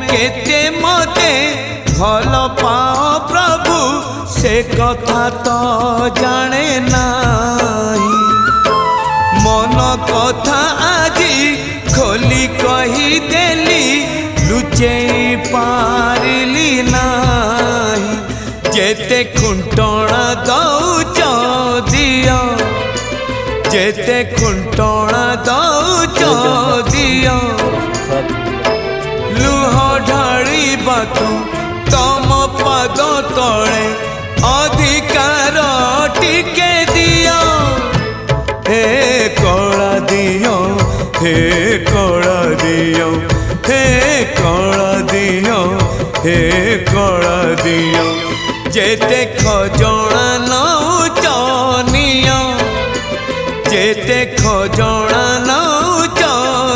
केते मते भल पाओ प्रभु से कथा तो जाने नाही। मन कथा आजी खोली कही देली लुचे पारिली नाही। जेते खुंटणा दौच दियो जेते खुंटणा दौच दियो लुह ढाड़ी बातू तम पद तले अधिकार टिके दियो। हे कला दियो हे कला दियो हे कला दियो हे कला दियो। जेते खजणा नौ चनियो जेते खजणा